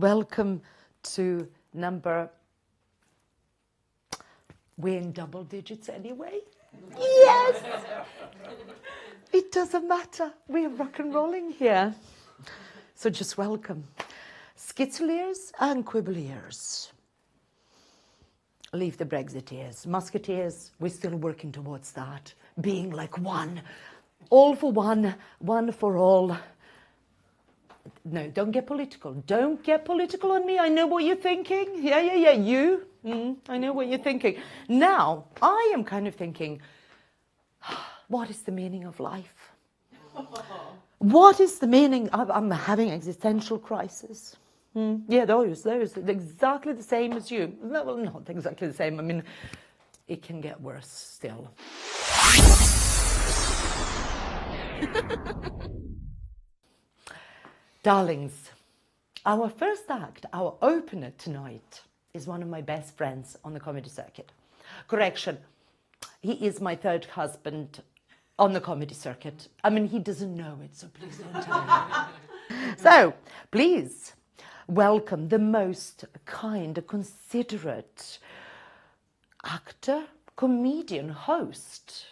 welcome to number... We're in double digits anyway. Yes! It doesn't matter. We're rock and rolling here. So just welcome. Skitsoliers and Quibbliers. Leave the Brexiteers. Musketeers, we're still working towards that. Being like one. All for one, one for all. No, don't get political. Don't get political on me. I know what you're thinking. Yeah, you. I know what you're thinking. Now, I am kind of thinking, what is the meaning of life? What is the meaning? I'm having existential crisis. Yeah, those exactly the same as you. Well, not exactly the same. I mean, it can get worse still. Darlings, our first act, our opener tonight, is one of my best friends on the comedy circuit. Correction, he is my third husband on the comedy circuit. I mean, he doesn't know it, so please don't tell him. So, please, welcome the most kind, considerate actor, comedian, host,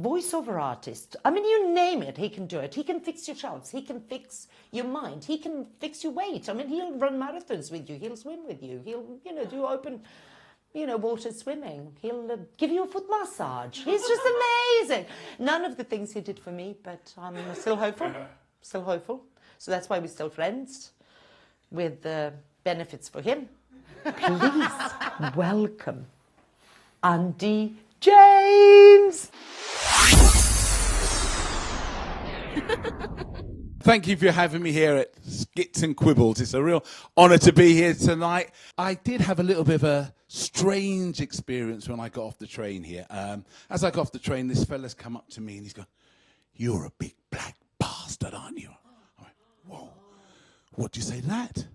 voiceover artist. I mean, you name it, he can do it. He can fix your shouts. He can fix your mind. He can fix your weight. I mean, he'll run marathons with you. He'll swim with you. He'll, do open, water swimming. He'll give you a foot massage. He's just amazing. None of the things he did for me, but I'm still hopeful. Still hopeful. So that's why we're still friends, with benefits for him. Please welcome Andy James. Thank you for having me here at Skits and Quibbles. It's a real honour to be here tonight. I did have a little bit of a strange experience when I got off the train here. As I got off the train, this fella's come up to me and he's gone, "You're a big black bastard, aren't you?" I went, "Whoa, what do you say to that?"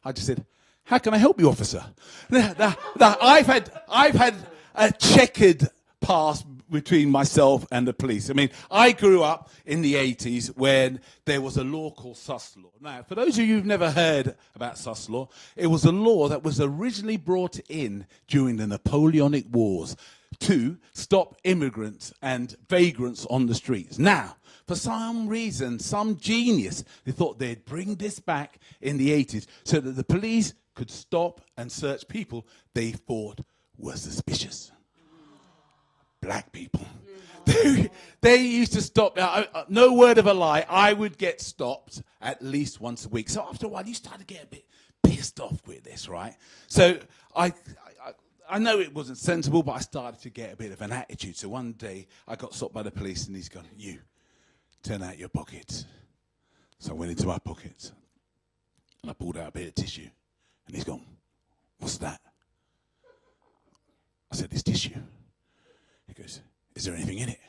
I just said, "How can I help you, officer?" Now, I've had a checkered past between myself and the police. I mean, I grew up in the 80s when there was a law called sus law. Now, for those of you who've never heard about sus law, it was a law that was originally brought in during the Napoleonic Wars to stop immigrants and vagrants on the streets. Now, for some reason, some genius, they thought they'd bring this back in the 80s so that the police could stop and search people they thought were suspicious. Black people. They used to stop. No word of a lie, I would get stopped at least once a week. So after a while, you start to get a bit pissed off with this, right? So I know it wasn't sensible, but I started to get a bit of an attitude. So one day, I got stopped by the police, and he's gone, "You, turn out your pockets." So I went into my pockets, and I pulled out a bit of tissue, and he's gone, "What's that?" I said, "It's tissue." He goes, "Is there anything in it?"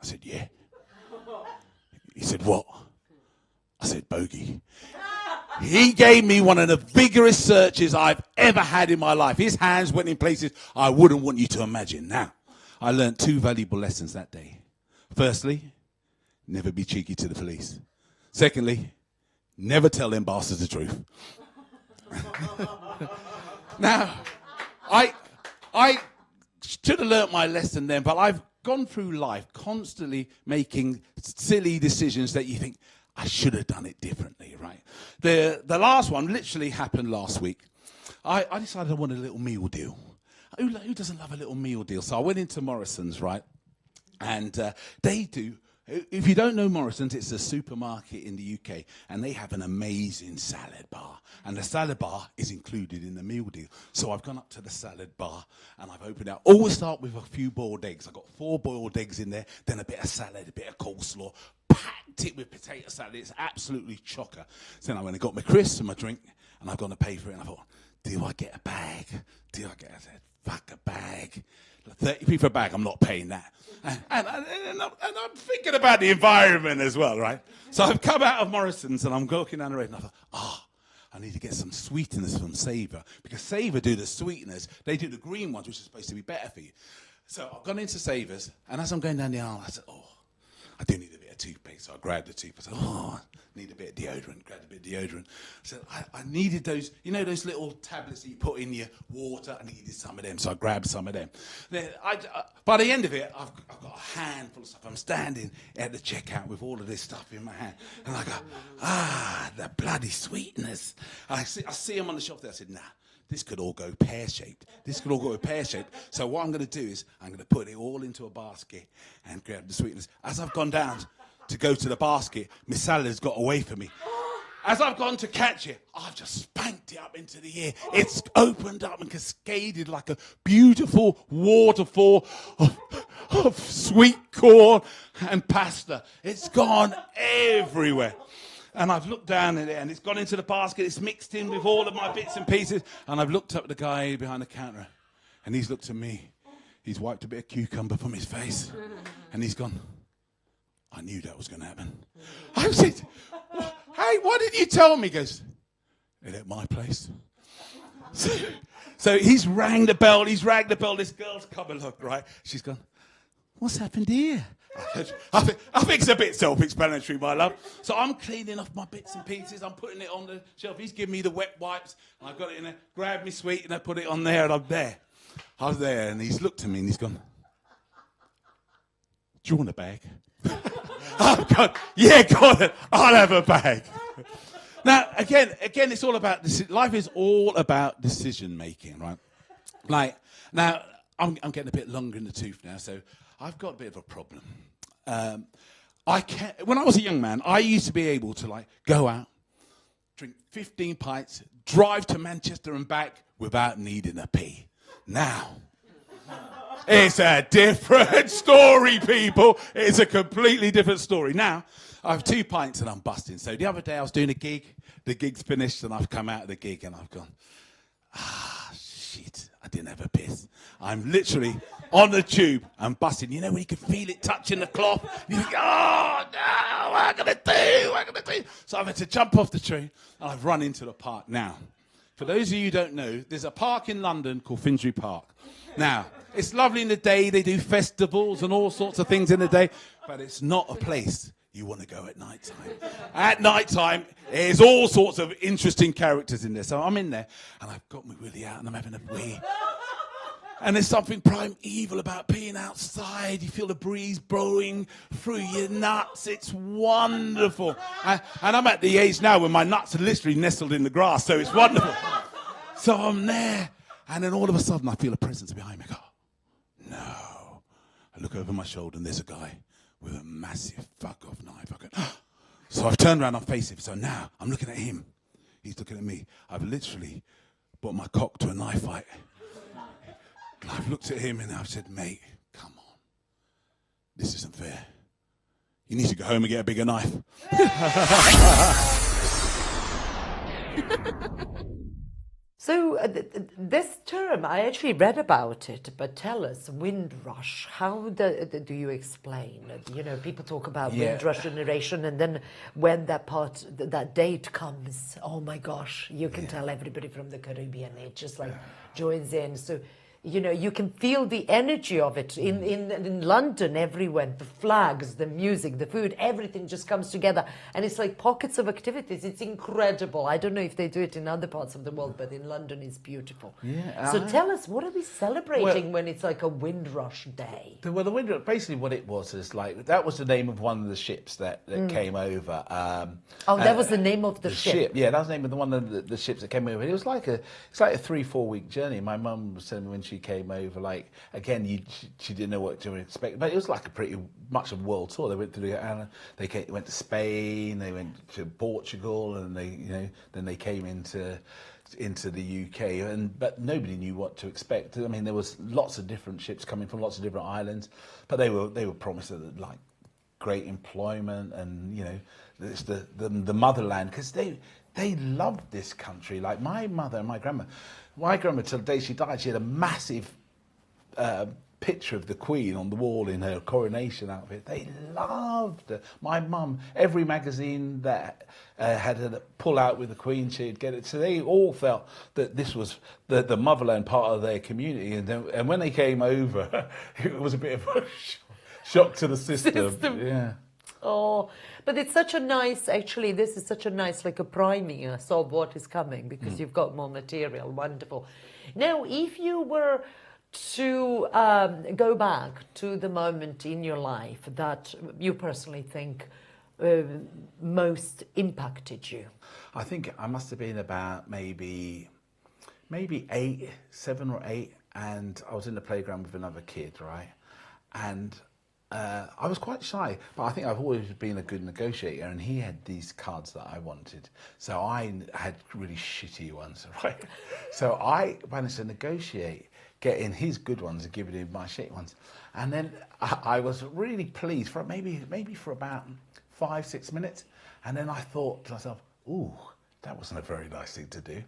I said, "Yeah." He said, "What?" I said, "Bogey." He gave me one of the vigorous searches I've ever had in my life. His hands went in places I wouldn't want you to imagine. Now, I learned two valuable lessons that day. Firstly, never be cheeky to the police. Secondly, never tell them bastards the truth. Now, I should have learnt my lesson then, but I've gone through life constantly making silly decisions that you think, I should have done it differently, right? The last one literally happened last week. I decided I wanted a little meal deal. Who doesn't love a little meal deal? So I went into Morrison's, right? And they do. If you don't know Morrison's, it's a supermarket in the UK, and they have an amazing salad bar. And the salad bar is included in the meal deal. So I've gone up to the salad bar, and I've opened it up. Always start with a few boiled eggs. I've got 4 boiled eggs in there, then a bit of salad, a bit of coleslaw, packed it with potato salad. It's absolutely chocker. So then I went and got my crisps and my drink, and I've gone to pay for it, and I thought, do I get a bag? I said, fuck a bag. 30p for a bag, I'm not paying that. And I'm thinking about the environment as well, right? So I've come out of Morrison's and I'm walking down the road and I thought, I need to get some sweeteners from Savour. Because Savour do the sweeteners, they do the green ones, which is supposed to be better for you. So I've gone into Savour's, and as I'm going down the aisle, I said, I do need a bit of toothpaste. So I grabbed the toothpaste. Oh, I need a bit of deodorant. Grabbed a bit of deodorant. So I needed those, you know, those little tablets that you put in your water. I needed some of them, so I grabbed some of them. Then by the end of it, I've got a handful of stuff. I'm standing at the checkout with all of this stuff in my hand, and I go, the bloody sweetness. I see them on the shelf there. I said, nah. This could all go pear-shaped. This could all go pear-shaped. So what I'm going to do is I'm going to put it all into a basket and grab the sweetness. As I've gone down to go to the basket, Miss Salad's got away from me. As I've gone to catch it, I've just spanked it up into the air. It's opened up and cascaded like a beautiful waterfall of sweet corn and pasta. It's gone everywhere. And I've looked down at it, and it's gone into the basket. It's mixed in with all of my bits and pieces. And I've looked up at the guy behind the counter, and he's looked at me. He's wiped a bit of cucumber from his face, and he's gone, I knew that was going to happen. I said, hey, why didn't you tell me? He goes, it ain't my place. So he's rang the bell. He's rang the bell. This girl's come and look, right? She's gone, what's happened here? I think it's a bit self-explanatory, my love. So I'm cleaning off my bits and pieces. I'm putting it on the shelf. He's giving me the wet wipes. And I've got it in there. Grab me sweet and I put it on there and I'm there. I was there and he's looked at me and he's gone, do you want a bag? I've gone, yeah, got it. I'll have a bag. Now, again, it's all about, life is all about decision making, right? Like, now, I'm getting a bit longer in the tooth now, so I've got a bit of a problem. When I was a young man, I used to be able to like go out, drink 15 pints, drive to Manchester and back without needing a pee. Now, it's a different story, people. It's a completely different story. Now, I have 2 pints and I'm busting. So the other day I was doing a gig. The gig's finished and I've come out of the gig and I've gone, shit, I didn't have a piss. I'm literally on the tube and busting. You know when you can feel it touching the cloth? You think, oh, no, what am I going to do? So I've had to jump off the train and I've run into the park. Now, for those of you who don't know, there's a park in London called Finsbury Park. Now, it's lovely in the day. They do festivals and all sorts of things in the day, but it's not a place you want to go at night time. At night time, there's all sorts of interesting characters in there. So I'm in there, and I've got my willy out, and I'm having a wee. And there's something primeval about peeing outside. You feel the breeze blowing through your nuts. It's wonderful. And I'm at the age now when my nuts are literally nestled in the grass, so it's wonderful. So I'm there, and then all of a sudden I feel a presence behind me. I go, no. I look over my shoulder, and there's a guy with a massive fuck-off knife. I go, oh. So I've turned around, I face him. So now I'm looking at him. He's looking at me. I've literally brought my cock to a knife fight. I've looked at him and I've said, mate, come on. This isn't fair. You need to go home and get a bigger knife. So this term, I actually read about it, but tell us, Windrush, how do you explain? You know, people talk about Windrush generation, and then when that date comes, oh my gosh, you can tell everybody from the Caribbean, it just like joins in. So, you know, you can feel the energy of it in London, everywhere. The flags, the music, the food, everything just comes together. And it's like pockets of activities. It's incredible. I don't know if they do it in other parts of the world, but in London it's beautiful. Yeah. So tell us, what are we celebrating when it's like a Windrush Day? Well, the Windrush, basically what it was is like, that was the name of one of the ships that came over. That was the name of the ship? Yeah, that was the name of one of the ships that came over. It was like it's like a 3-4 week journey. My mum was telling me when she came over, like, again, she didn't know what to expect, but it was like a pretty much a world tour. They went to went to Spain, they went to Portugal, and then they came into the UK, but nobody knew what to expect. I mean, there was lots of different ships coming from lots of different islands, but they were promised like great employment and it's the motherland, because they loved this country. Like my mother and my grandma till the day she died, she had a massive picture of the Queen on the wall in her coronation outfit. They loved her. My mum, every magazine that had a pull out with the Queen, she'd get it. So they all felt that this was the motherland part of their community. And when they came over, it was a bit of a shock to the system. Yeah. Oh, but it's such a nice, actually, this is such a nice, like a priming us of what is coming because you've got more material. Wonderful. Now, if you were to go back to the moment in your life that you personally think most impacted you. I think I must have been about maybe 8, 7 or 8, and I was in the playground with another kid, right? And I was quite shy, but I think I've always been a good negotiator, and he had these cards that I wanted. So I had really shitty ones, right? So I managed to negotiate, getting his good ones and giving him my shitty ones. And then I was really pleased for maybe for about 5, 6 minutes. And then I thought to myself, ooh, that wasn't a very nice thing to do.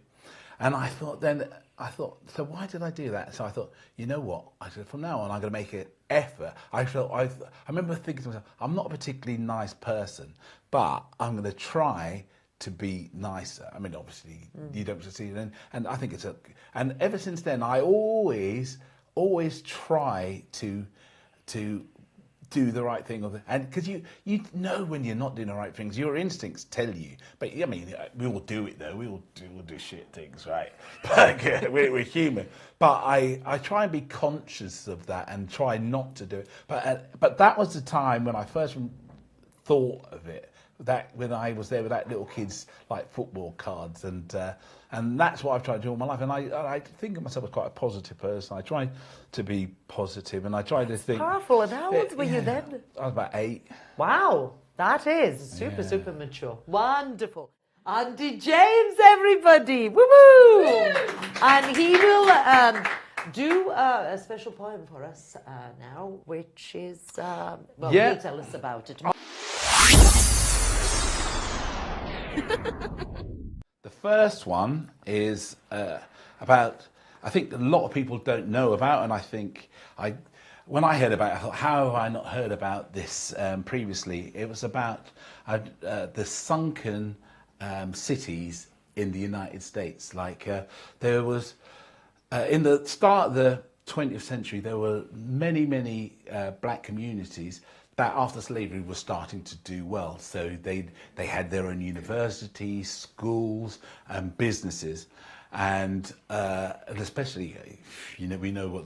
And I thought, so why did I do that? So I thought, you know what? I said, from now on, I'm going to make an effort. I remember thinking to myself, I'm not a particularly nice person, but I'm going to try to be nicer. I mean, obviously, you don't succeed. And I think and ever since then, I always try to do the right thing, and because you know when you're not doing the right things, your instincts tell you. But I mean, we all do it though. We all do shit things, right? But we're human. But I try and be conscious of that and try not to do it. But that was the time when I first thought of it. That when I was there with that little kid's like football cards, and that's what I've tried to do all my life. And I think of myself as quite a positive person. I try to be positive, and I try to think. Powerful. And how old were you then? I was about 8. Wow, that is super mature. Wonderful. Auntie James, everybody, woo woo! And he will do a special poem for us now, which is he'll tell us about it. The first one is about, I think a lot of people don't know about, and I think when I heard about it, I thought, how have I not heard about this previously? It was about the sunken cities in the United States. Like there was, in the start of the 20th century, there were many black communities that after slavery was starting to do well. So they had their own universities, schools, and businesses. And especially, we know what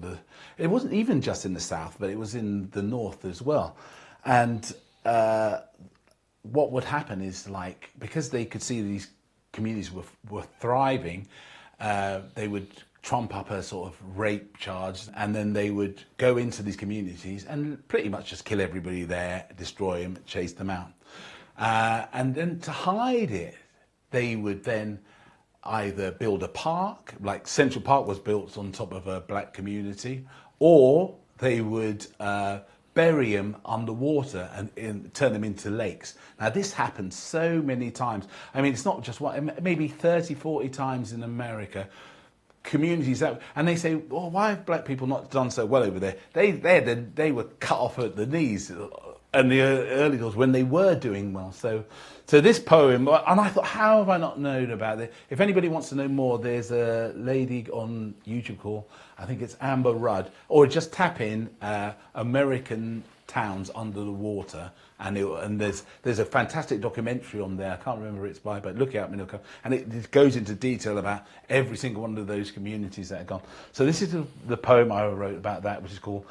it wasn't even just in the South, but it was in the North as well. And what would happen is, like, because they could see these communities were thriving, they would trump up a sort of rape charge, and then they would go into these communities and pretty much just kill everybody there, destroy them, chase them out. And then to hide it, they would then either build a park, like Central Park was built on top of a black community, or they would bury them underwater and turn them into lakes. Now this happens so many times. I mean, it's not just one, maybe 30, 40 times in America. Communities and they say, well, why have black people not done so well over there? They were cut off at the knees in the early doors when they were doing well. So this poem, and I thought, how have I not known about it? If anybody wants to know more, there's a lady on YouTube called, I think it's Amber Rudd, or just tap in American towns under the water, and there's a fantastic documentary on there. I can't remember it's by, but look it up and it goes into detail about every single one of those communities that are gone. So this is the poem I wrote about that, which is called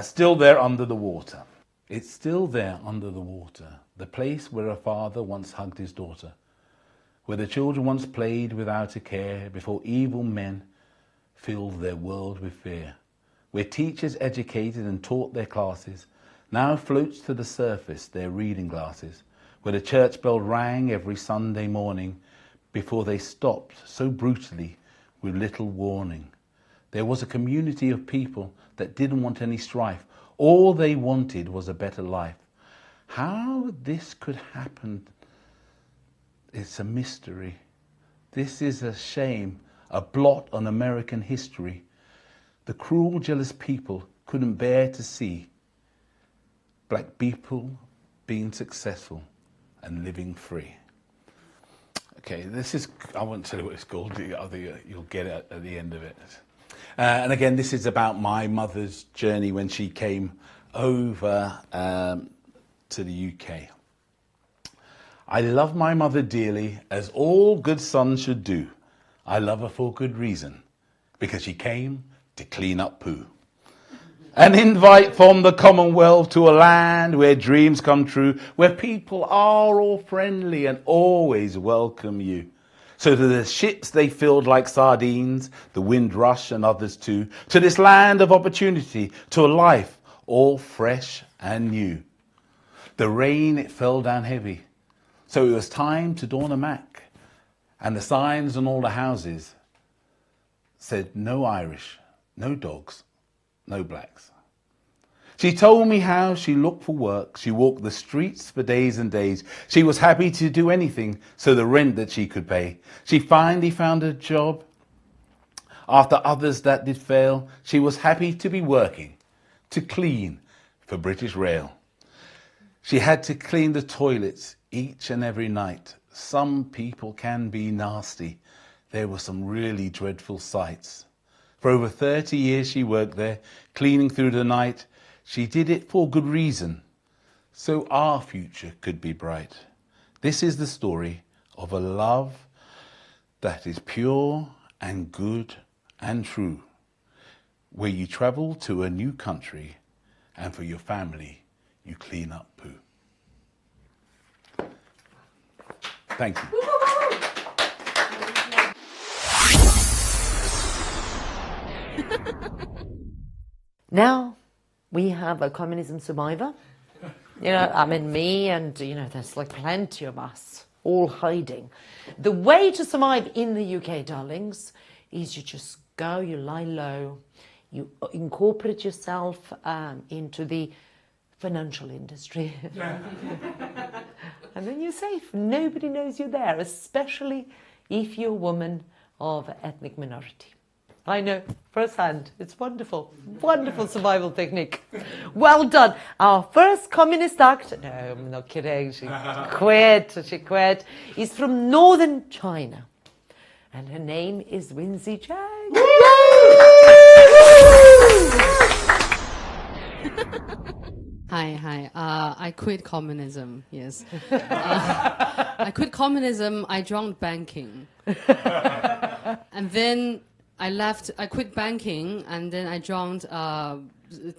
Still There Under the Water. It's still there under the water, the place where a father once hugged his daughter, where the children once played without a care before evil men filled their world with fear, where teachers educated and taught their classes now floats to the surface their reading glasses, where the church bell rang every Sunday morning before they stopped so brutally with little warning. There was a community of people that didn't want any strife. All they wanted was a better life. How this could happen, it's a mystery. This is a shame, a blot on American history. The cruel, jealous people couldn't bear to see black people being successful and living free. Okay, I won't tell you what it's called, you'll get it at the end of it. And again, this is about my mother's journey when she came over to the UK. I love my mother dearly, as all good sons should do. I love her for good reason, because she came to clean up poo. An invite from the Commonwealth to a land where dreams come true, where people are all friendly and always welcome you. So to the ships they filled like sardines, the Windrush and others too, to this land of opportunity, to a life all fresh and new. The rain, it fell down heavy, so it was time to dawn a Mac, and the signs on all the houses said no Irish, no dogs, no blacks. She told me how she looked for work. She walked the streets for days and days. She was happy to do anything so the rent that she could pay. She finally found a job. After others that did fail, she was happy to be working, to clean for British Rail. She had to clean the toilets each and every night. Some people can be nasty. There were some really dreadful sights. For over 30 years she worked there, cleaning through the night. She did it for good reason, so our future could be bright. This is the story of a love that is pure and good and true, where you travel to a new country and for your family you clean up poo. Thank you. Now we have a communism survivor. You know, I mean, me and, you know, there's like plenty of us all hiding. The way to survive in the UK, darlings, is you just go, you lie low, you incorporate yourself into the financial industry. And then you're safe. Nobody knows you're there, especially if you're a woman of ethnic minority. I know, firsthand. It's wonderful. Wonderful survival technique. Well done. Our first communist act, no, I'm not kidding, she quit, is from northern China. And her name is Winsie Chen. Hi. I quit communism, yes. I quit communism, I joined banking. And then I quit banking, and then I joined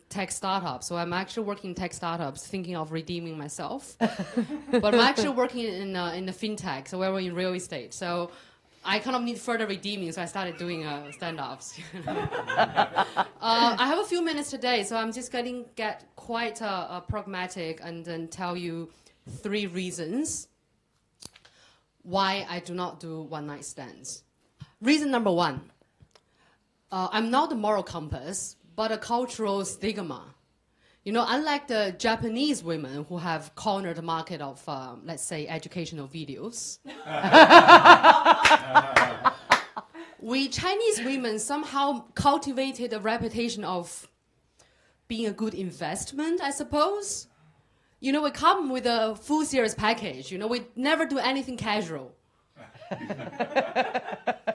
tech startups. So I'm actually working in tech startups, thinking of redeeming myself. But I'm actually working in the fintech, so we're in real estate. So I kind of need further redeeming, so I started doing stand-ups. I have a few minutes today, so I'm just going to get quite pragmatic and then tell you 3 reasons why I do not do one-night stands. Reason number 1. I'm not a moral compass, but a cultural stigma. You know, unlike the Japanese women who have cornered the market of, let's say, educational videos, we Chinese women somehow cultivated a reputation of being a good investment, I suppose. You know, we come with a full series package. You know, we never do anything casual.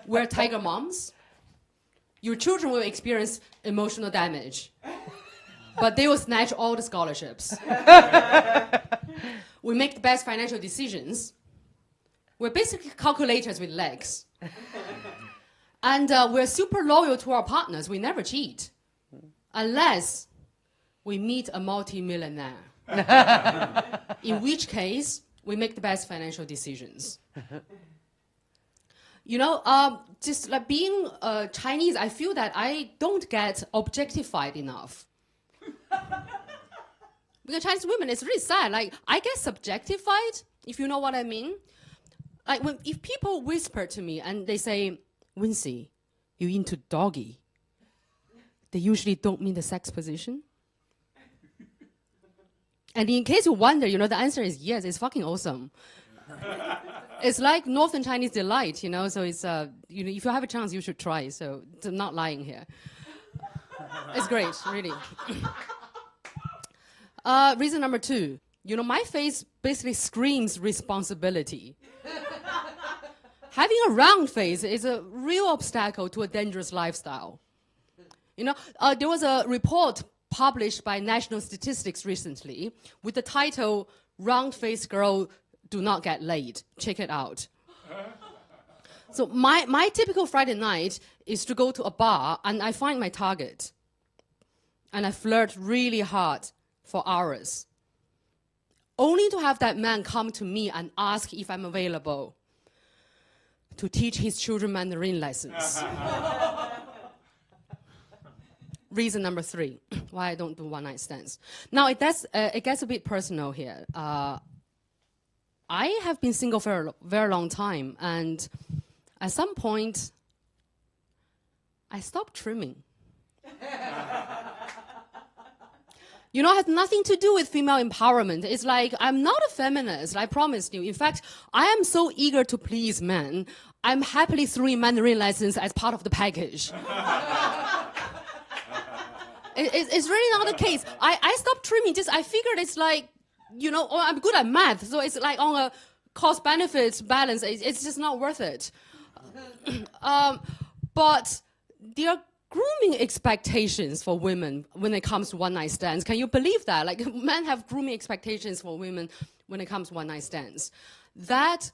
We're tiger moms. Your children will experience emotional damage, but they will snatch all the scholarships. We make the best financial decisions. We're basically calculators with legs. And we're super loyal to our partners. We never cheat, unless we meet a multi-millionaire. In which case, we make the best financial decisions. You know, just like being Chinese, I feel that I don't get objectified enough. Because Chinese women, it's really sad. Like, I get subjectified, if you know what I mean. Like, if people whisper to me and they say, Wincie, you into doggy, they usually don't mean the sex position. And in case you wonder, you know, the answer is yes, it's fucking awesome. It's like Northern Chinese delight, you know, so it's, you know, if you have a chance, you should try, so I'm not lying here. It's great, really. Reason number 2, you know, my face basically screams responsibility. Having a round face is a real obstacle to a dangerous lifestyle. You know, there was a report published by National Statistics recently with the title, Round-Faced Girl do not get laid. Check it out. So my typical Friday night is to go to a bar and I find my target. And I flirt really hard for hours. Only to have that man come to me and ask if I'm available to teach his children Mandarin lessons. Reason number 3, why I don't do one-night stands. Now, it gets a bit personal here. I have been single for a very long time, and at some point, I stopped trimming. You know, it has nothing to do with female empowerment. It's like, I'm not a feminist, I promise you. In fact, I am so eager to please men, I'm happily throwing Mandarin lessons as part of the package. It's really not the case. I stopped trimming, I figured it's like, you know, I'm good at math, so it's like on a cost-benefits balance, it's just not worth it. But there are grooming expectations for women when it comes to one-night stands. Can you believe that? Like, men have grooming expectations for women when it comes to one-night stands. That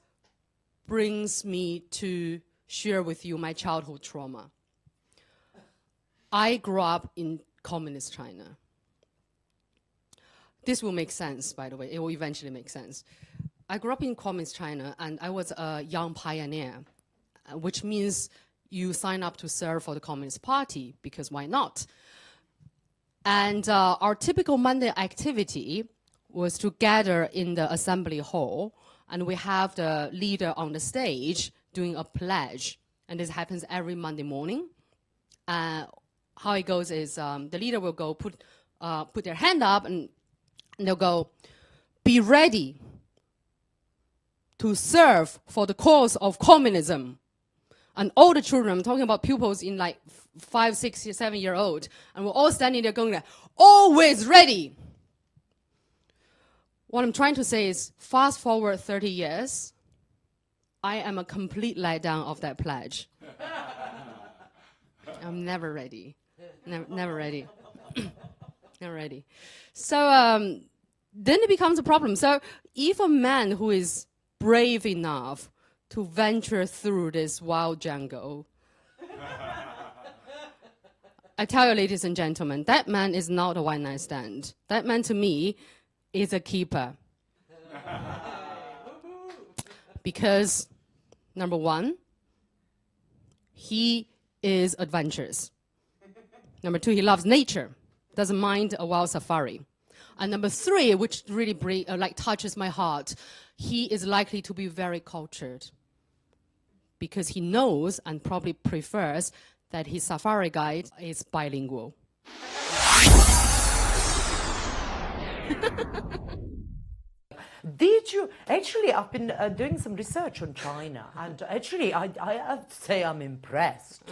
brings me to share with you my childhood trauma. I grew up in communist China. This will make sense, by the way. It will eventually make sense. I grew up in communist China, and I was a young pioneer, which means you sign up to serve for the Communist Party, because why not? And our typical Monday activity was to gather in the assembly hall, and we have the leader on the stage doing a pledge. And this happens every Monday morning. How it goes is the leader will go put their hand up, and they'll go, "Be ready to serve for the cause of communism." And all the children, I'm talking about pupils in like 5, 6, 7-year-old, and we're all standing there going, always ready. What I'm trying to say is, fast forward 30 years, I am a complete letdown of that pledge. I'm never ready. Never ready. Never ready. So then it becomes a problem. So if a man who is brave enough to venture through this wild jungle, I tell you, ladies and gentlemen, that man is not a one-night stand. That man, to me, is a keeper. Because, number 1, he is adventurous. Number 2, he loves nature, doesn't mind a wild safari. And number 3, which really touches my heart, he is likely to be very cultured, because he knows and probably prefers that his safari guide is bilingual. Did you actually? I've been doing some research on China, and actually, I have to say I'm impressed.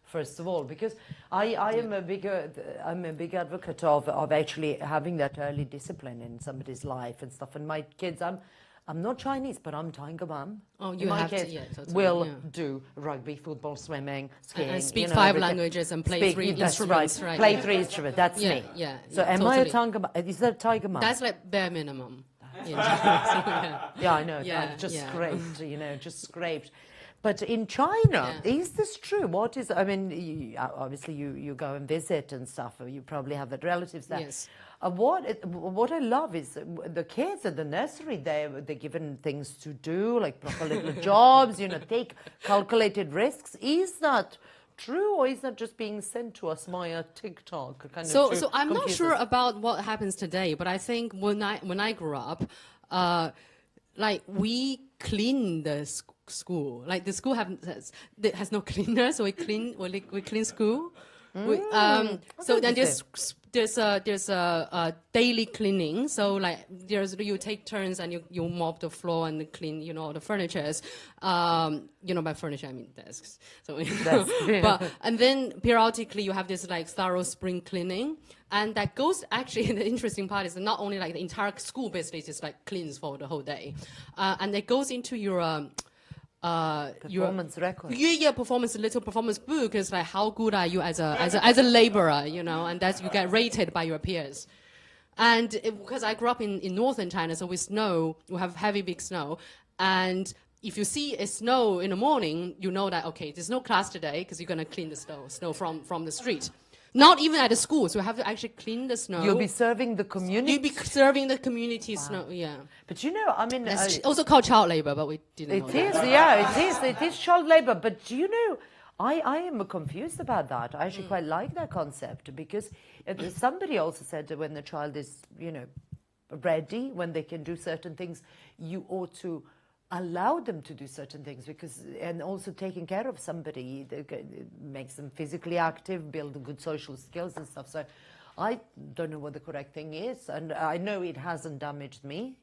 First of all, because I'm a big advocate of actually having that early discipline in somebody's life and stuff. And my kids, I'm not Chinese, but I'm Tiger Mum. Oh, you my have kids to, totally, will do rugby, football, swimming, skiing. And speak 5 languages and play 3 instruments. Right. Play 3 instruments. That's me. Yeah. So am totally. I a Tiger Mum? Is that a Tiger Mum? That's like bare minimum. Yeah, I know. I've just scraped, just scraped. But in China, is this true? What is, I mean, obviously you go and visit and stuff, or you probably have the relatives there. Yes. What I love is the kids at the nursery, they're given things to do, like proper little jobs, take calculated risks. Is that true, or is that just being sent to us via TikTok? So I'm not sure about what happens today, but I think when I grew up, we clean the school. Like the school has no cleaner, so we clean school. So then there's a daily cleaning. So you take turns and you mop the floor and clean all the furnitures. By furniture I mean desks. So and then periodically you have this thorough spring cleaning, and that goes actually. The interesting part is not only the entire school basically just cleans for the whole day, and it goes into your. Performance record. Performance book is how good are you as a laborer, and that's you get rated by your peers. And because I grew up in northern China, so with snow, we have heavy, big snow. And if you see a snow in the morning, you know that, okay, there's no class today because you're going to clean the snow from the street. Not even at the school, so you have to actually clean the snow. You'll be serving the community. You'll be serving the community snow, yeah. But you know, I mean... It's also called child labor, but we didn't know that. It is child labor. But do you know, I am confused about that. I actually quite like that concept because somebody also said that when the child is, you know, ready, when they can do certain things, you ought to allow them to do certain things because, and also taking care of somebody makes them physically active, build good social skills and stuff. So I don't know what the correct thing is, and I know it hasn't damaged me.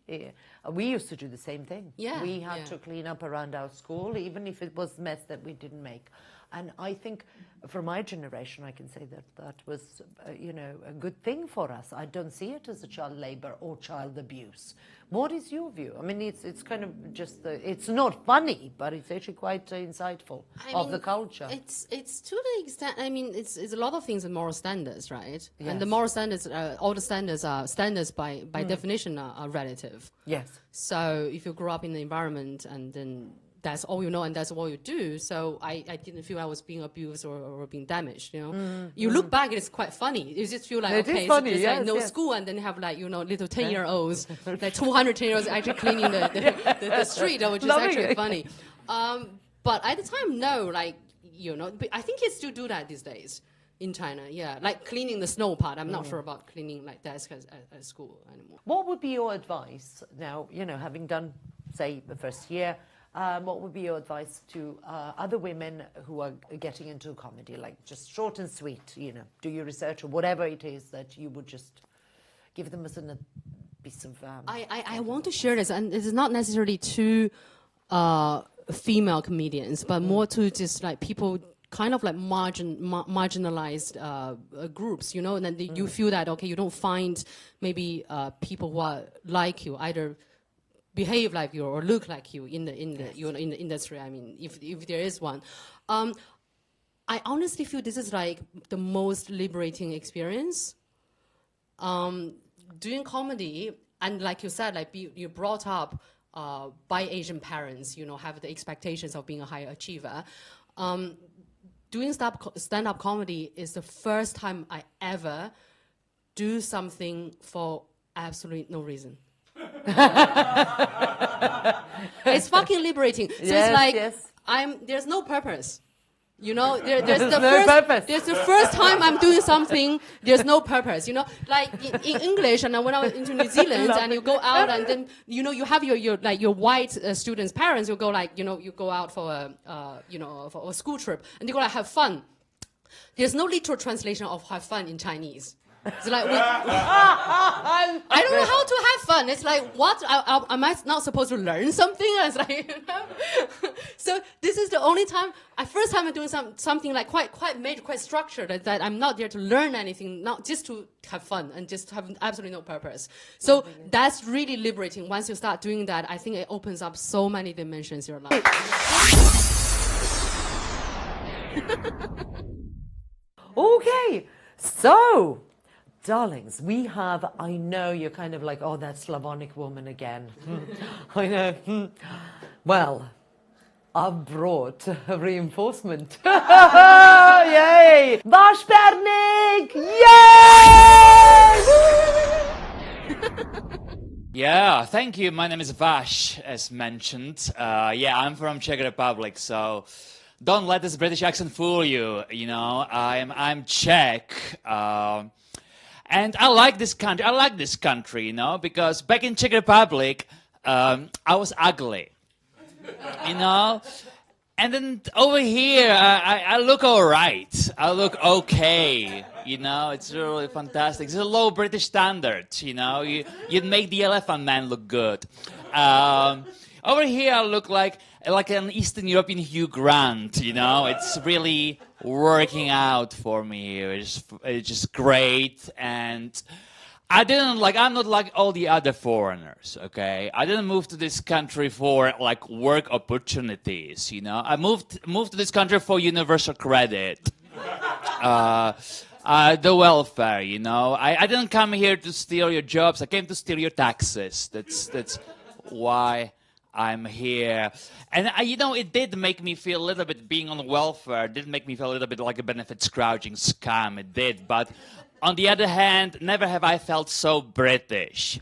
We used to do the same thing. Yeah, we had to clean up around our school, even if it was mess that we didn't make. And I think for my generation, I can say that that was, you know, a good thing for us. I don't see it as a child labor or child abuse. What is your view? I mean, it's kind of just, it's not funny, but it's actually quite insightful of the culture. It's to the extent, I mean, it's a lot of things in moral standards, right? Yes. And the moral standards, all the standards by definition are relative. Yes. So if you grow up in the environment and then that's all you know and that's all you do. So I didn't feel I was being abused or being damaged, you know. You look back, it's quite funny. You just feel like, it okay, is funny, so there's like no yes. school and then have like, you know, little 10-year-olds, like 210-year-olds actually cleaning the street, which is actually funny. But at the time, no, like, you know, I think kids still do that these days in China, yeah. Like cleaning the snow part. I'm not sure about cleaning like desks at school anymore. What would be your advice now, you know, having done, say, the first year, what would be your advice to other women who are getting into comedy? Like just short and sweet, you know, do your research or whatever it is that you would just give them as a piece of... I want to share this, and it's not necessarily to female comedians, but more to just like people kind of like marginalized groups, you know, and then you feel that, okay, you don't find maybe people who are like you, either behave like you or look like you in the you know, in the industry. I mean, if there is one, I honestly feel this is like the most liberating experience. Doing comedy, and like you said, like you're brought up by Asian parents, you know, have the expectations of being a high achiever. Doing stand-up comedy is the first time I ever do something for absolutely no reason. It's fucking liberating. So yes, it's like yes. There's no purpose. You know, there's the first time I'm doing something, there's no purpose. You know, like in English, and when I was into New Zealand, and you go out, and then you know you have your white students' parents. You go like, you know, you go out for for a school trip, and you go like have fun. There's no literal translation of have fun in Chinese. It's like I don't know how to have fun. It's like, what? Am I not supposed to learn something? It's like, you know? So this is the only time, first time I'm doing something like quite structured. That I'm not there to learn anything, not just to have fun and just have absolutely no purpose. So that's really liberating. Once you start doing that, I think it opens up so many dimensions in your life. Okay, so... darlings, we have, I know you're kind of like, oh, that Slavonic woman again. I know. Well, I've brought a reinforcement. Yay! Vash Pernik! Yay! Yeah, thank you. My name is Vash, as mentioned. Yeah, I'm from Czech Republic, so don't let this British accent fool you. You know, I'm Czech. And I like this country. I like this country, you know, because back in Czech Republic, I was ugly, you know. And then over here, I look all right. I look okay, you know. It's really fantastic. It's a low British standard, you know. You'd make the Elephant Man look good. Over here, I look like an Eastern European Hugh Grant, you know. It's really working out for me. It's just great. And I'm not like all the other foreigners, okay? I didn't move to this country for like work opportunities, you know. I moved to this country for universal credit. The welfare, you know. I didn't come here to steal your jobs. I came to steal your taxes. That's why I'm here. And, you know, it did make me feel a little bit, being on welfare, did make me feel a little bit like a benefit-scrounging scum. It did. But on the other hand, never have I felt so British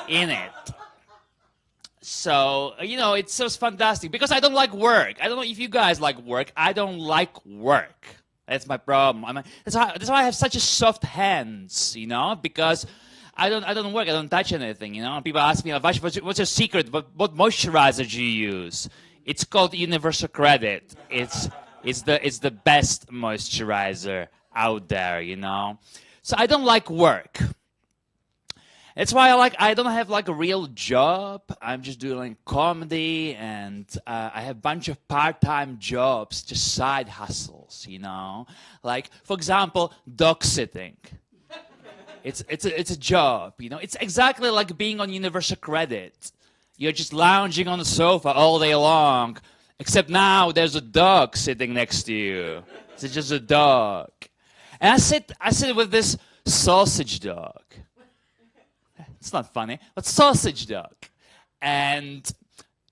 in it. So, you know, it's just fantastic. Because I don't like work. I don't know if you guys like work. I don't like work. That's my problem. That's why I have such a soft hands, you know, because I don't work. I don't touch anything, you know. People ask me, Vash, what's your secret? What moisturizer do you use? It's called Universal Credit. It's the best moisturizer out there, you know. So I don't like work. That's why I don't have like a real job. I'm just doing like comedy, and I have a bunch of part-time jobs, just side hustles, you know. Like, for example, dog sitting. It's a job, you know. It's exactly like being on Universal Credit. You're just lounging on the sofa all day long, except now there's a dog sitting next to you. It's just a dog. And I sit with this sausage dog. It's not funny, but sausage dog. And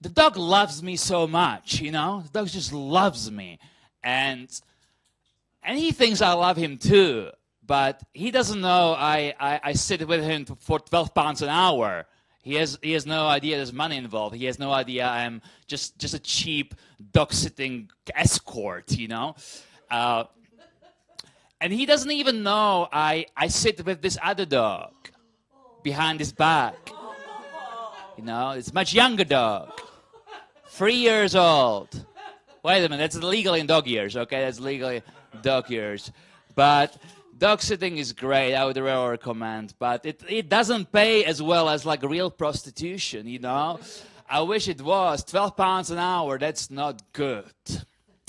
the dog loves me so much, you know? The dog just loves me. And he thinks I love him too, but he doesn't know I sit with him for £12 an hour. He has no idea there's money involved. He has no idea I'm just a cheap dog-sitting escort, you know? And he doesn't even know I sit with this other dog behind his back. You know, it's a much younger dog. 3 years old. Wait a minute, that's legal in dog years, okay? That's legally dog years. But dog sitting is great, I would really recommend. But it doesn't pay as well as like real prostitution, you know? I wish it was. £12 an hour, that's not good.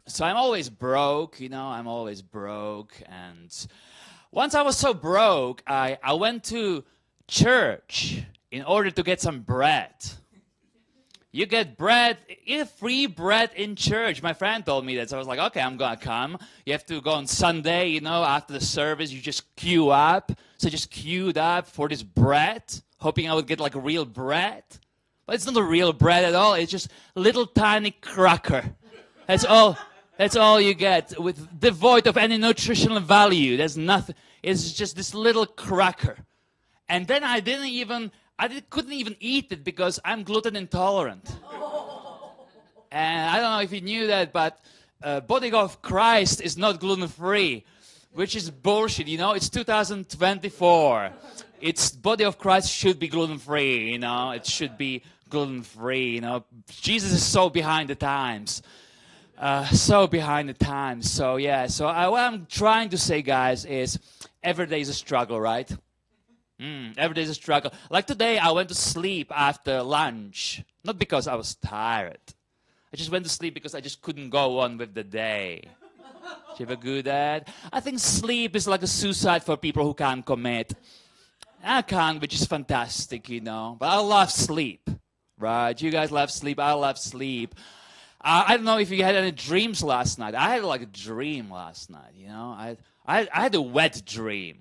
So I'm always broke, you know, I'm always broke. And once I was so broke, I went to church in order to get some bread. You get bread, you get free bread in church. My friend told me that, so I was like, okay, I'm gonna come. You have to go on Sunday, you know, after the service, you just queue up. So I just queued up for this bread, hoping I would get like real bread. But it's not a real bread at all, it's just a little tiny cracker. That's all you get, with devoid of any nutritional value. There's nothing, it's just this little cracker. And then I couldn't even eat it because I'm gluten intolerant. And I don't know if you knew that, but Body of Christ is not gluten-free, which is bullshit, you know? It's 2024. Body of Christ should be gluten-free, you know? It should be gluten-free, you know? Jesus is so behind the times. So behind the times. So, yeah. So what I'm trying to say, guys, is every day is a struggle, right? Every day is a struggle. Like today, I went to sleep after lunch. Not because I was tired. I just went to sleep because I just couldn't go on with the day. Do you ever do that? I think sleep is like a suicide for people who can't commit. I can't, which is fantastic, you know. But I love sleep, right? You guys love sleep. I love sleep. I don't know if you had any dreams last night. I had like a dream last night, you know. I had a wet dream.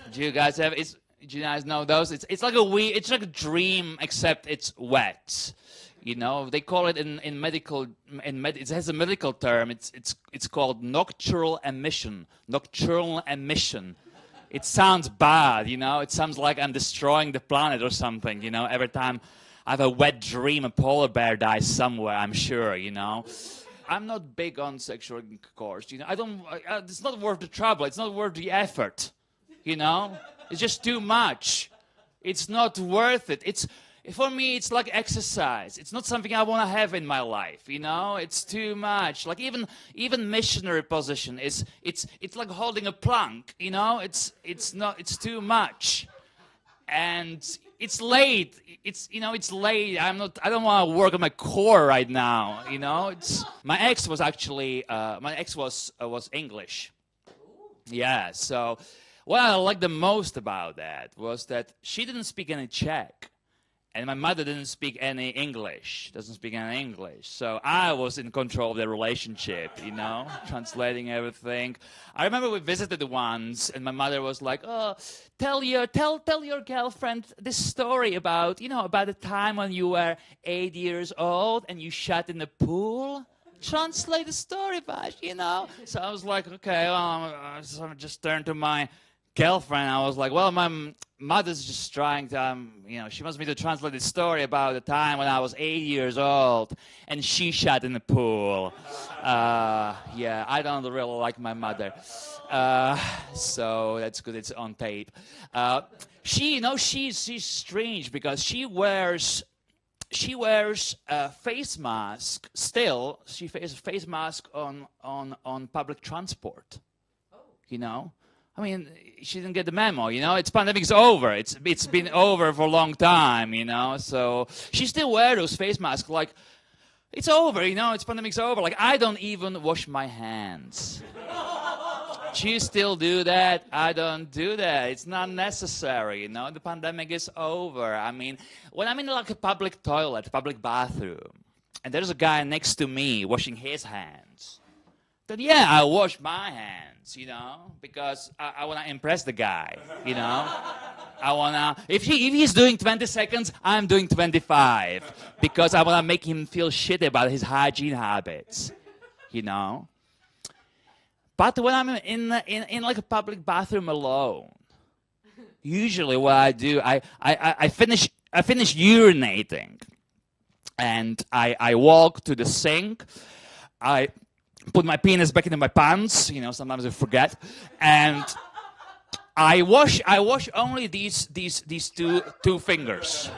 Do you guys have? Do you guys know those? It's like a dream, except it's wet. You know, they call it in medical. It has a medical term. It's called nocturnal emission. Nocturnal emission. It sounds bad, you know. It sounds like I'm destroying the planet or something. You know, every time I have a wet dream, a polar bear dies somewhere. I'm sure, you know. I'm not big on sexual intercourse. You know, it's not worth the trouble. It's not worth the effort. You know, it's just too much. It's not worth it. For me, it's like exercise. It's not something I want to have in my life. You know, it's too much. Like even missionary position it's like holding a plank. You know, it's too much, and it's late. It's late. I don't want to work on my core right now. You know, my ex was actually was English. Yeah, so. What I liked the most about that was that she didn't speak any Czech. And my mother didn't speak any English, doesn't speak any English. So I was in control of the relationship, you know, translating everything. I remember we visited once, and my mother was like, "Oh, tell your girlfriend this story about, you know, about the time when you were 8 years old and you shot in the pool. Translate the story, Vash, you know." So I was like, okay, well, so I just turned to my girlfriend. I was like, well, my mother's just trying to, you know, she wants me to translate the story about the time when I was 8 years old and she shot in the pool. Yeah, I don't really like my mother. So that's good, it's on tape. She, you know, she's strange because she wears a face mask still. She wears a face mask on public transport. You know? I mean, she didn't get the memo, you know? It's pandemic's over. It's been over for a long time, you know? So she still wears those face masks like, it's over, you know? It's pandemic's over. Like, I don't even wash my hands. She still do that. I don't do that. It's not necessary, you know? The pandemic is over. I mean, when I'm in like a public toilet, public bathroom, and there's a guy next to me washing his hands, then yeah, I wash my hands, you know, because I want to impress the guy, you know. I want to, if he's doing 20 seconds, I'm doing 25, because I want to make him feel shitty about his hygiene habits, you know. But when I'm in like a public bathroom alone, usually what I do, I finish urinating, and I walk to the sink, I put my penis back into my pants, you know, sometimes I forget, and I wash only these two fingers,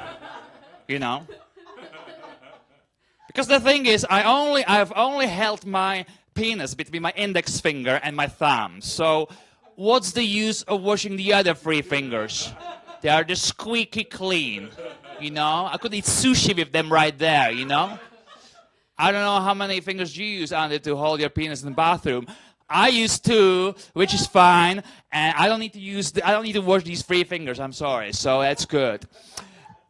you know, because the thing is, I've only held my penis between my index finger and my thumb, so what's the use of washing the other 3 fingers? They are just squeaky clean, you know. I could eat sushi with them right there, you know. I don't know how many fingers you use, Andy, to hold your penis in the bathroom. I use 2, which is fine, and I don't need to wash these 3 fingers. I'm sorry, so that's good.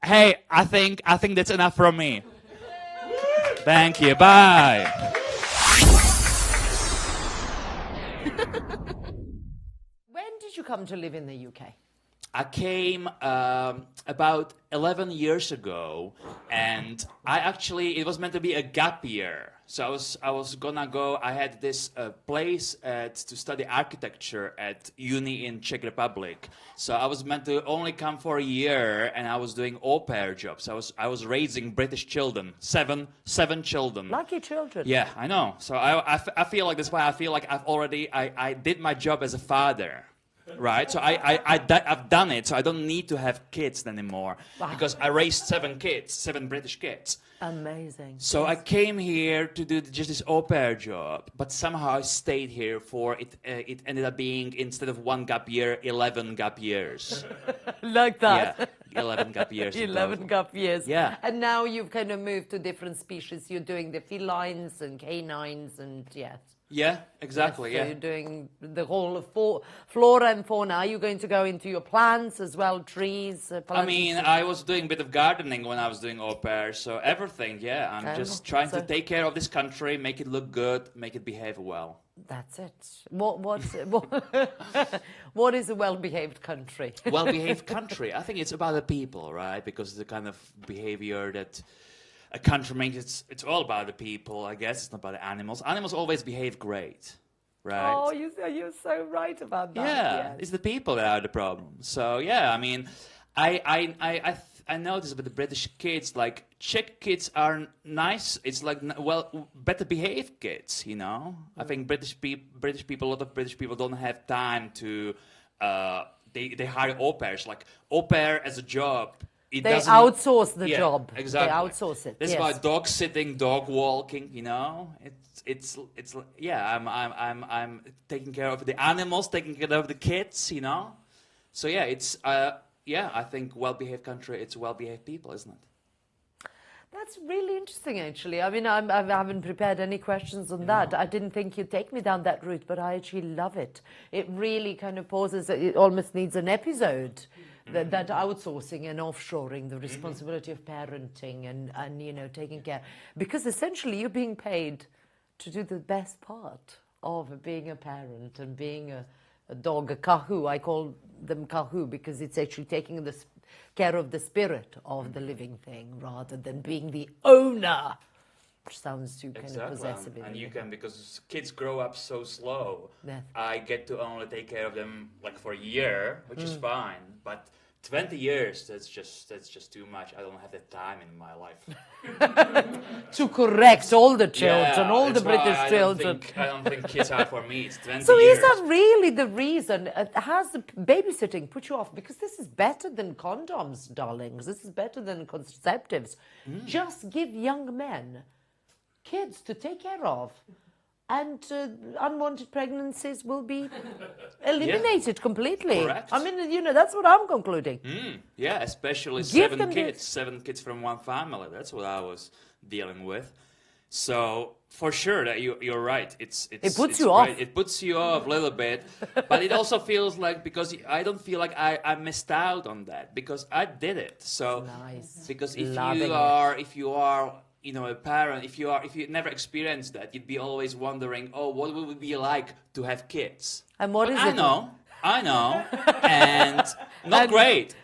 Hey, I think that's enough from me. Thank you. Bye. When did you come to live in the UK? I came about 11 years ago, and it was meant to be a gap year. So I was gonna go. I had this place to study architecture at uni in Czech Republic. So I was meant to only come for a year, and I was doing au pair jobs. I was raising British children, seven children. Lucky children. Yeah, I know. So I feel like that's why I feel like I did my job as a father. Right, so I've done it, so I don't need to have kids anymore, because I raised 7 British kids. Amazing. So I came here to do just this au pair job, but somehow I stayed here for it. It ended up being, instead of 1 gap year, 11 gap years. Like that. Yeah, 11 gap years. 11 gap years. Yeah. And now you've kind of moved to different species. You're doing the felines and canines and yes. Yeah, exactly. Yes, so yeah. you're doing the whole of flora and fauna. Are you going to go into your plants as well, trees? I mean, I was doing a bit of gardening when I was doing au pair, so everything, yeah. I'm just trying to take care of this country, make it look good, make it behave well. That's it. What is a well-behaved country? Well-behaved country? I think it's about the people, right? Because the kind of behavior that a country makes, it's all about the people, I guess. It's not about the animals. Animals always behave great, right? Oh, you're so right about that. Yeah, yes. It's the people that are the problem. So yeah, I mean, I noticed with the British kids, like Czech kids are nice. It's like better behaved kids, you know. I think British people, a lot of British people don't have time to. They hire au pairs, like au pair as a job. They outsource the job. Exactly. They outsource it. It's about dog sitting, dog walking. You know, it's yeah. I'm taking care of the animals, taking care of the kids. You know, so yeah, it's yeah. I think well-behaved country. It's well-behaved people, isn't it? That's really interesting, actually. I mean, I haven't prepared any questions on that. I didn't think you'd take me down that route, but I actually love it. It really kind of pauses. It almost needs an episode. that outsourcing and offshoring the responsibility of parenting and you know, taking care. Because essentially you're being paid to do the best part of being a parent and being a dog, a kahu. I call them kahu because it's actually taking care of the spirit of the living thing rather than being the owner, which sounds too kind of possessive. And you can, because kids grow up so slow, Yeah. I get to only take care of them like for a year, which is fine. But 20 years, that's just too much. I don't have the time in my life. To correct all the children, Yeah, all the that's why British children. I don't think kids are for me. It's 20 So years. is that really the reason? Has the babysitting put you off? Because this is better than condoms, darlings. This is better than contraceptives. Just give young men kids to take care of, and unwanted pregnancies will be eliminated completely. Correct. I mean, you know, that's what I'm concluding. Yeah, especially Give 7 them kids. 7 kids from one family. That's what I was dealing with. So for sure that you're right. It puts you off. It puts you off a little bit, but it also feels like, because I don't feel like I missed out on that because I did it. So Nice. because Loving if you are you know, a parent, if you never experienced that, you'd be always wondering, oh, what would it be like to have kids? And what But is I it? know, and not great.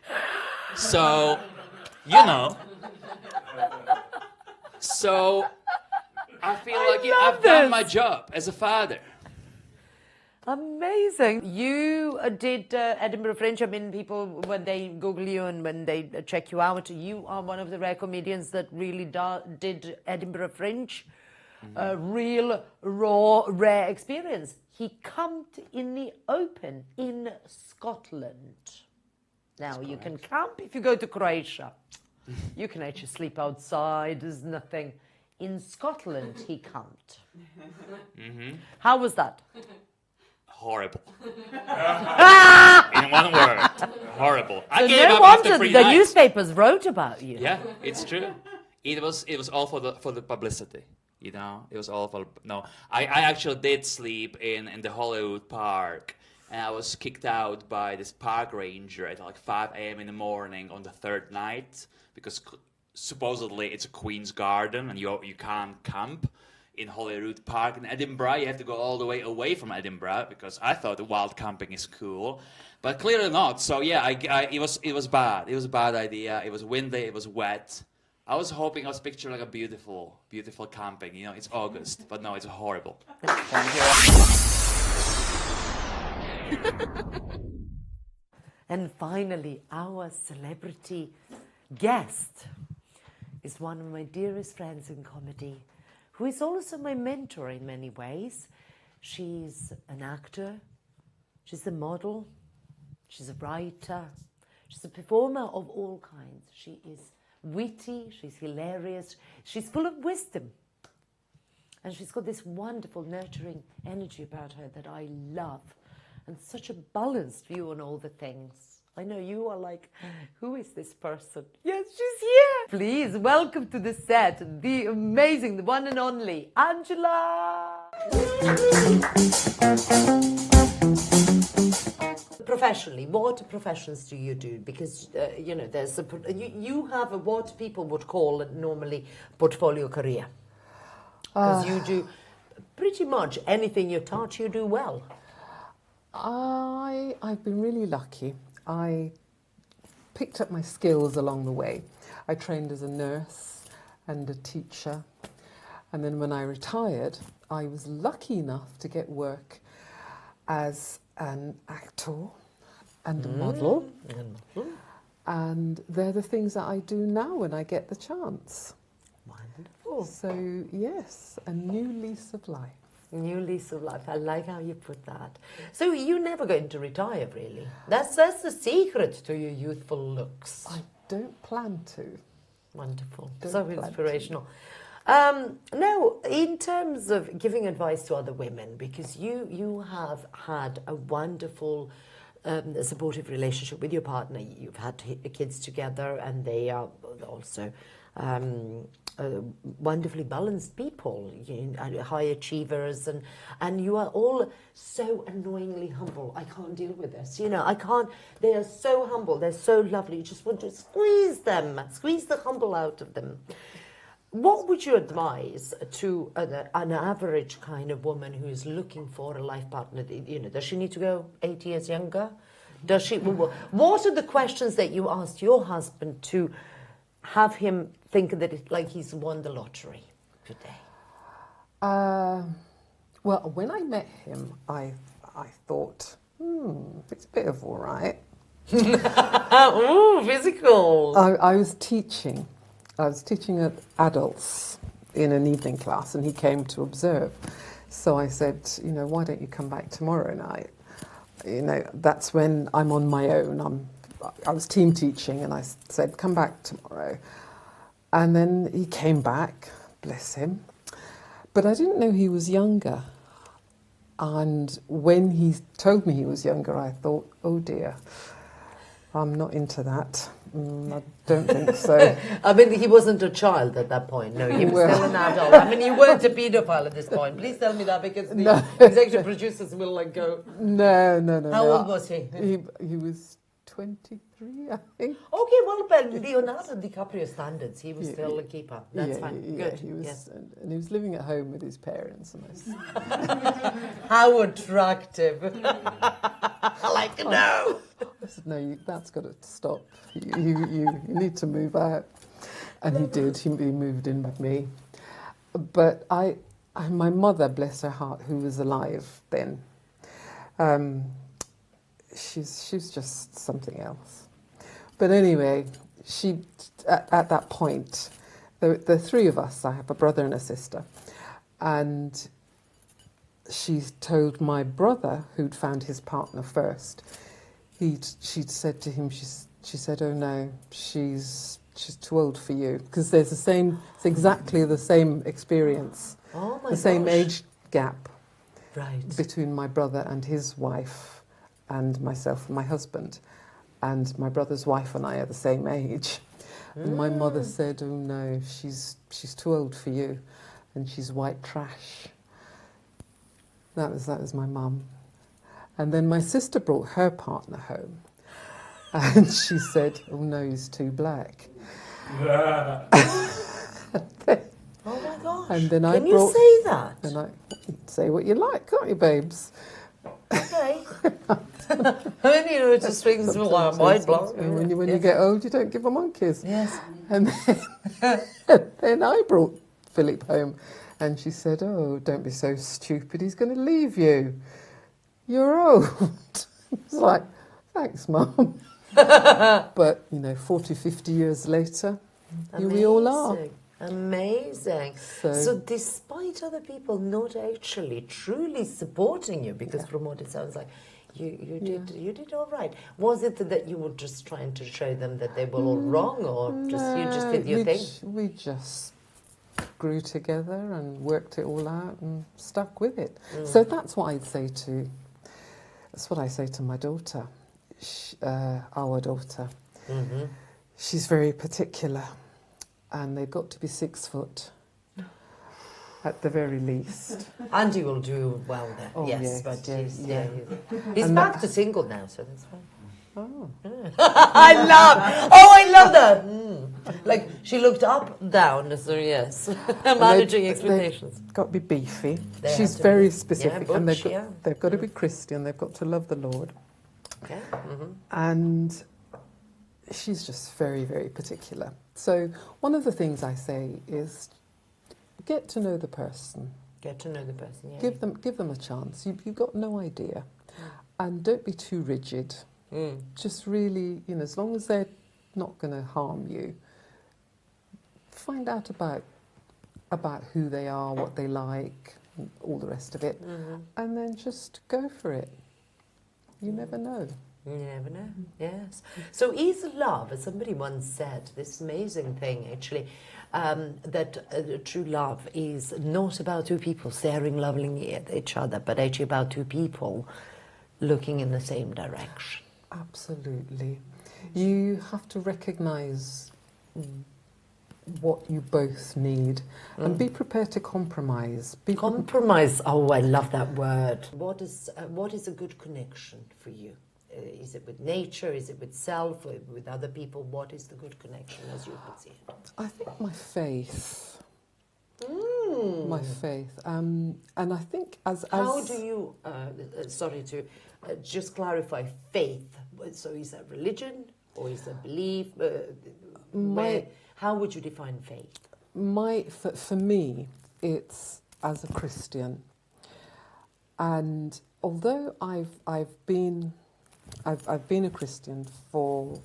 So, you know. So, I feel like I've done my job as a father. Amazing. You did Edinburgh Fringe. I mean, people, when they Google you and when they check you out, you are one of the rare comedians that really did Edinburgh Fringe. A real, raw, rare experience. He camped in the open in Scotland. Now, you can camp if you go to Croatia. You can actually sleep outside. There's nothing. In Scotland, he camped. How was that? Horrible. In one word, horrible. I So gave no up after wonder 3 the nights. newspapers wrote about you. Yeah, it's true. It was all for the publicity. You know, it was all for I actually did sleep in the Hollywood Park, and I was kicked out by this park ranger at like 5 a.m. in the morning on the 3rd night because supposedly it's a Queen's Garden and you can't camp in Holyrood Park in Edinburgh. You have to go all the way away from Edinburgh because I thought the wild camping is cool, but clearly not. So yeah, it was bad. It was a bad idea. It was windy. It was wet. I was hoping, I was picturing like a beautiful, beautiful camping. You know, it's August, but no, it's horrible. And finally, our celebrity guest is one of my dearest friends in comedy, who is also my mentor in many ways. She's an actor, she's a model, she's a writer, she's a performer of all kinds. She is witty, she's hilarious, she's full of wisdom. And she's got this wonderful, nurturing energy about her that I love. And such a balanced view on all the things. I know you are like, who is this person? Yes, she's here. Please welcome to the set, the amazing, the one and only, Angela. Professionally, what professions do you do? Because, you know, there's you have what people would call normally portfolio career. Because you do pretty much anything you touch, you do well. I've been really lucky. I picked up my skills along the way. I trained as a nurse and a teacher. And then when I retired, I was lucky enough to get work as an actor and a model. And they're the things that I do now when I get the chance. Wonderful. So, yes, a new lease of life. New lease of life. I like how you put that. So you're never going to retire, really. That's the secret to your youthful looks. I don't plan to. Wonderful. Don't So plan to. inspirational. Now, in terms of giving advice to other women, because you have had a wonderful supportive relationship with your partner. You've had kids together, and they are also wonderfully balanced people, high achievers, and you are all so annoyingly humble. I can't deal with this. I can't. They are so humble. They're so lovely. You just want to squeeze the humble out of them. What would you advise to an average kind of woman who is looking for a life partner? Does she need to go 8 years younger? Does she? What are the questions that you asked your husband to have him think that it's like he's won the lottery today? Well, when I met him, I thought, it's a bit of all right. Ooh, physical. I was teaching at adults in an evening class, and he came to observe. So I said, why don't you come back tomorrow night? That's when I'm on my own. I was team teaching, and I said, come back tomorrow. And then he came back, bless him. But I didn't know he was younger. And when he told me he was younger, I thought, oh dear, I'm not into that. I don't think so. I mean, he wasn't a child at that point. No, he was still an adult. I mean, you weren't a paedophile at this point. Please tell me that, because the executive producers will go. No. How old was he? He was 23, I think. Okay, well, by Leonardo DiCaprio standards, he was still a keeper. That's fine. Good. He was, and he was living at home with his parents. And How attractive. I like to know. I said, no, that's got to stop. You need to move out. And he did. He moved in with me. But my mother, bless her heart, who was alive then, she's just something else. But anyway, at that point, the three of us, I have a brother and a sister, and she told my brother, who'd found his partner first, she'd said to him, she said, oh no, she's too old for you, because it's exactly the same experience, same age gap between my brother and his wife and myself and my husband, and my brother's wife and I are the same age. And my mother said, oh no, she's too old for you, and she's white trash. That was my mum. And then my sister brought her partner home, and she said, oh no, he's too black. Oh my gosh. And then Can you say that? And I say what you like, can't you, babes? Okay. I mean, it just swings from mind blown. And when you get old, you don't give a monkeys. Yes. And then I brought Philip home, and she said, oh, don't be so stupid, he's going to leave you. You're old. It's like, thanks, Mum. But, 40, 50 years later, here we all are. Amazing. So despite other people not actually truly supporting you, because from what it sounds like, you did all right. Was it that you were just trying to show them that they were all wrong, or you just did your thing? We just grew together and worked it all out and stuck with it. So that's what I say to my daughter, our daughter. Mm-hmm. She's very particular, and they've got to be 6 foot at the very least. Andy will do well there. Oh, yes, but yeah. He's back to single now, so that's fine. Oh. I love that. Like, she looked up, down, so yes. Managing expectations. They've got to be beefy. She's very specific, and they've got to be Christian, they've got to love the Lord. Okay. Mm-hmm. And she's just very, very particular. So one of the things I say is get to know the person. Get to know the person, yeah. Give them a chance. You've got no idea. And don't be too rigid. Just really, as long as they're not going to harm you, find out about who they are, what they like, and all the rest of it, and then just go for it. You never know. You never know, yes. So is love, as somebody once said, this amazing thing actually, that true love is not about two people staring lovingly at each other, but actually about two people looking in the same direction. Absolutely. You have to recognise what you both need, and be prepared to compromise. Compromise. Oh, I love that word. What is a good connection for you? Is it with nature? Is it with self? Or with other people? What is the good connection as you would see it? I think my faith. My faith. And I think as how do you? Sorry to just clarify. Faith. So is that religion or is that belief? How would you define faith? For me, it's as a Christian. And although I've been a Christian for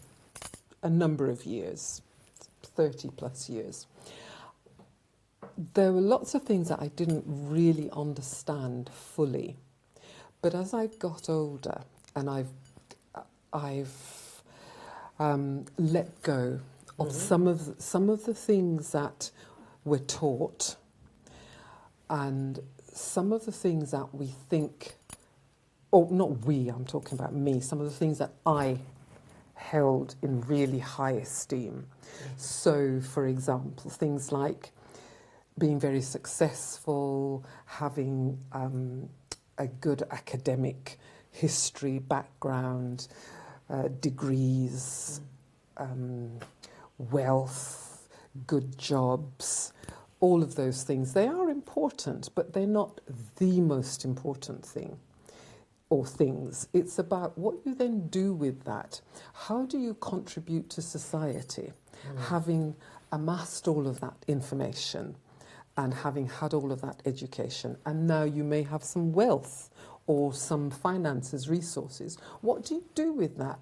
a number of years, 30 plus years, there were lots of things that I didn't really understand fully. But as I got older and I've let go of some of the things that we're taught, and some of the things that we think, or not we, I'm talking about me, some of the things that I held in really high esteem. So, for example, things like being very successful, having a good academic history background, degrees, wealth, good jobs, all of those things. They are important, but they're not the most important thing or things. It's about what you then do with that. How do you contribute to society, having amassed all of that information and having had all of that education, and now you may have some wealth or some finances, resources. What do you do with that?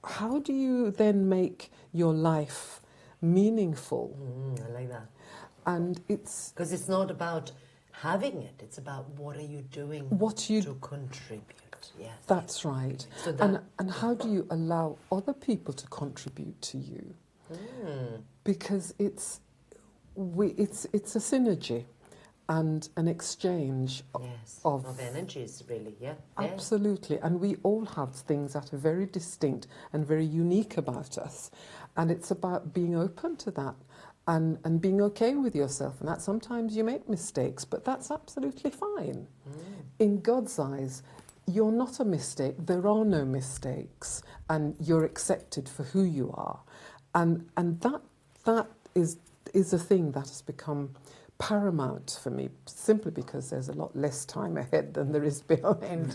How do you then make your life meaningful? I like that. And it's... Because it's not about having it, it's about what are you doing to contribute. Yes. That's right. So and how do you allow other people to contribute to you? Because it's a synergy and an exchange of energies, really, yeah. Absolutely. And we all have things that are very distinct and very unique about us. And it's about being open to that and being okay with yourself. And that sometimes you make mistakes, but that's absolutely fine. In God's eyes, you're not a mistake. There are no mistakes. And you're accepted for who you are. And that is a thing that has become paramount for me, simply because there's a lot less time ahead than there is behind.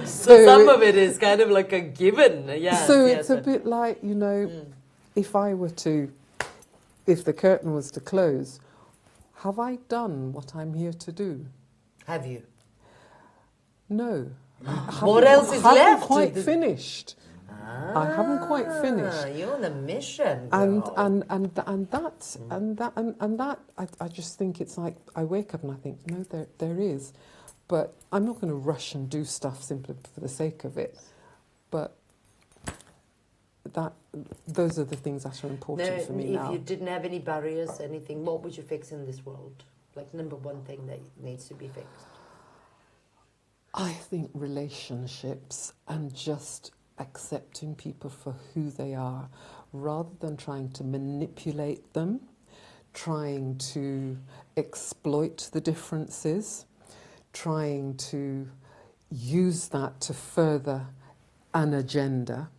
So some of it is kind of like a given. It's a bit like, if the curtain was to close, have I done what I'm here to do? Have you? No. What else is left? I haven't quite finished. I haven't quite finished. You're on a mission, girl. I just think it's like I wake up and I think, no, there is, but I'm not going to rush and do stuff simply for the sake of it. But those are the things that are important for me now. If you didn't have any barriers, anything, what would you fix in this world? Like number one thing that needs to be fixed? I think relationships and just accepting people for who they are, rather than trying to manipulate them, trying to exploit the differences, trying to use that to further an agenda.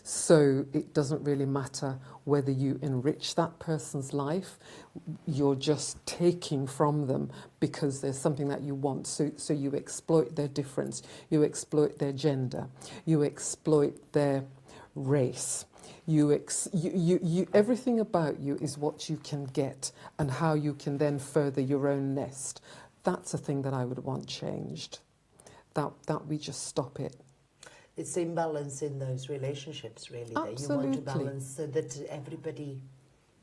So it doesn't really matter whether you enrich that person's life, you're just taking from them because there's something that you want. So you exploit their difference, you exploit their gender, you exploit their race. Everything about you is what you can get and how you can then further your own nest. That's a thing that I would want changed, that we just stop it. It's imbalance in those relationships, really, Absolutely. that you want to balance so that everybody...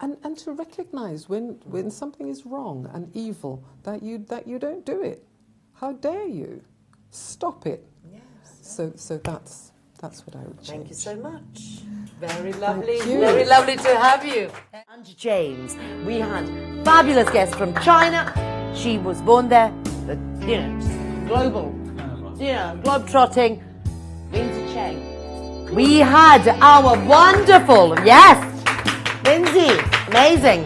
And to recognise when something is wrong and evil, that you don't do it. How dare you? Stop it. Yes. So that's what I would change. Thank you so much. Very lovely. Thank you. Very lovely to have you. And James, we had fabulous guest from China. She was born there, but, global, globe-trotting. Winsie Chen. We had our wonderful, yes, Winsie, amazing.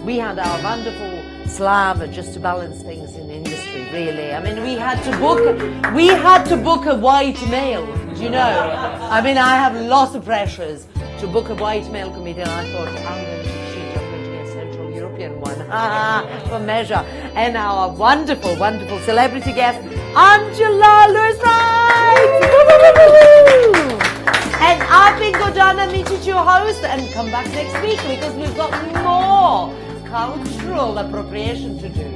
We had our wonderful Slav just to balance things in the industry, really. I mean, we had to book a white male, do you know? I mean, I have lots of pressures to book a white male comedian. I thought, I'm going to cheat, I'm going to get a Central European one for measure. And our wonderful, wonderful celebrity guest, Angela Lewis-Wright! And I've been Gordana Mitic, your host, and come back next week because we've got more cultural appropriation to do.